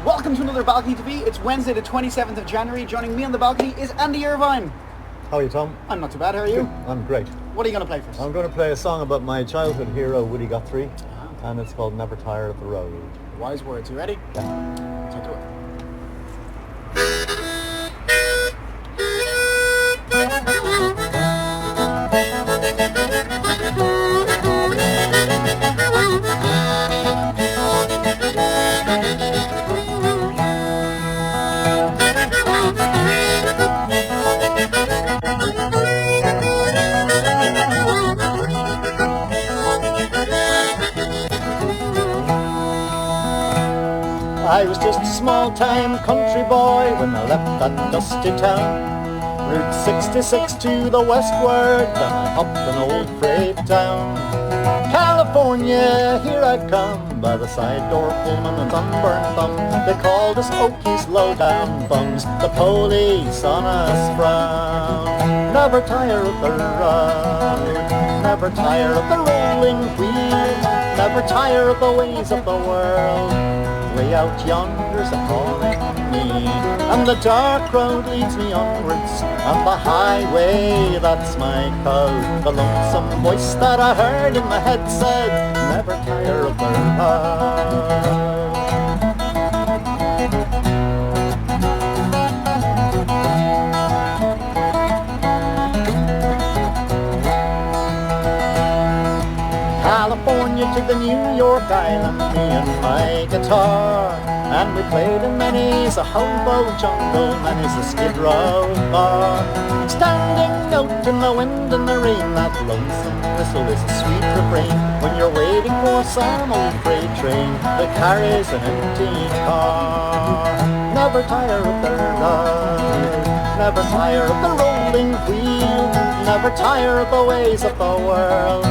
Welcome to another Balcony TV. It's Wednesday the 27th of January. Joining me on the balcony is Andy Irvine. How are you, Tom? I'm not too bad, how are you? I'm great. What are you going to play for us? I'm going to play a song about my childhood hero, Woody Guthrie, and it's called Never Tire of the Road. Wise words. You ready? Yeah. Take it away. I was just a small-time country boy when I left that dusty town. Route 66 to the westward, then I hopped an old freight town. California, here I come, by the side door Pullman and sunburned thumb. They called us Okies, low-down bums, the police on us frown. Never tire of the road, never tire of the rolling wheel, never tire of the ways of the world. Way out yonder's a calling me, and the dark road leads me onwards, and the highway, that's my code. The lonesome voice that I heard in my head said, never tire of the road. California to the New York Island, me and my guitar, and we played in many's a hobo jungle, many's a skid row bar. Standing out in the wind and the rain, that lonesome whistle is a sweet refrain when you're waiting for some old freight train that carries an empty car. Never tire of the road, never tire of the rolling wheel, never tire of the ways of the world.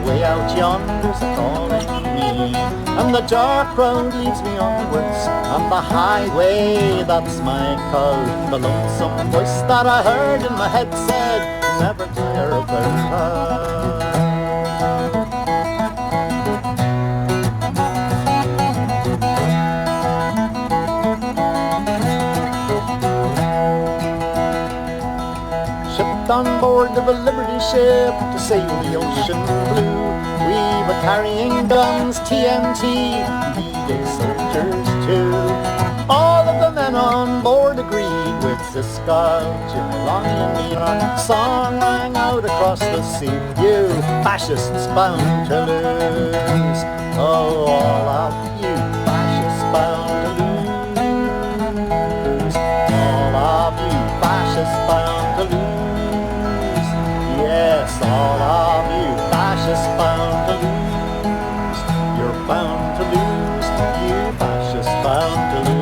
Way out yonder's a calling me, and the dark road leads me onwards, and the highway, that's my code. The lonesome voice that I heard in my head said, never tire of the road. Shipped on board of a Liberty ship to sail the ocean blue. We were carrying guns, TNT, D-Day soldiers too. All of the men on board agreed with Cisco, Jimmy, Lonnie and me. Our song rang out across the sea, you fascists bound to lose. Oh, all of you fascists bound to lose. All of you fascists bound to lose. Yes, all of you fascists bound to lose. You're bound to lose, you fascists bound to lose.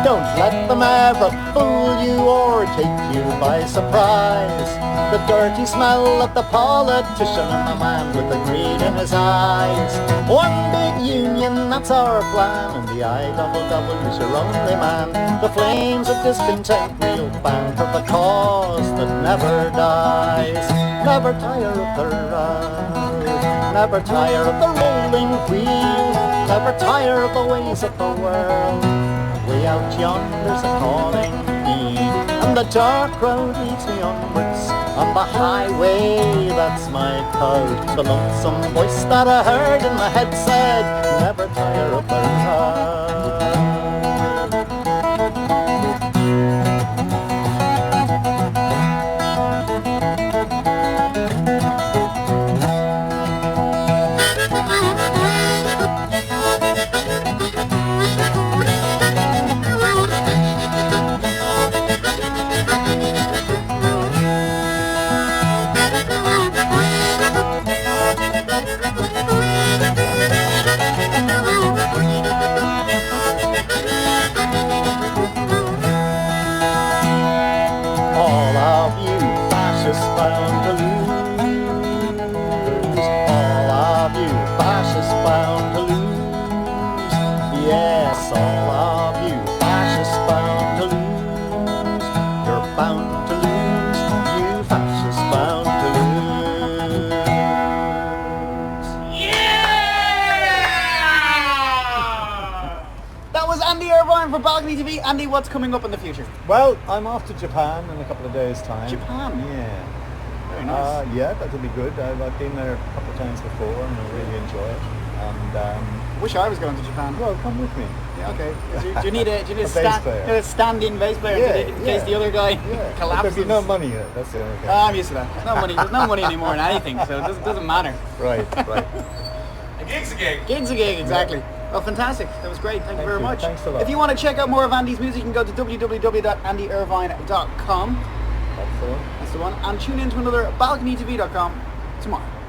Don't let them ever fool you or take you by surprise. The dirty smell of the politician and the man with the greed in his eyes. One big union, that's our plan, and the IWW is your only man. The flames of discontent we'll fan for the cause that never dies. Never tire of the road, never tire of the rolling wheel, never tire of the ways of the world. Way out yonder's a calling me, and the dark road leads me onwards, on the highway, that's my code. The lonesome voice that I heard in my head said, never tire of the road. Yes, all of you fascists bound to lose. Andy Irvine for Balcony TV. Andy, what's coming up in the future? Well, I'm off to Japan in a couple of days' time. Japan? Yeah. Very nice. Yeah, that'll be good. I've been there a couple of times before and I really enjoy it. And Wish I was going to Japan. well, come with me. Yeah, okay. Do you need a bass player. stand-in bass player in case the other guy collapses? There'll be no money in it. That's the only thing. I'm used to that. There's no money. There's no money anymore in anything, so it doesn't matter. Right. A gig's a gig. Gig's a gig, exactly. Well, fantastic. That was great. Thank you very much. Thanks a lot. If you want to check out more of Andy's music, you can go to www.andyirvine.com. That's the one. That's the one. And tune in to another balconytv.com tomorrow.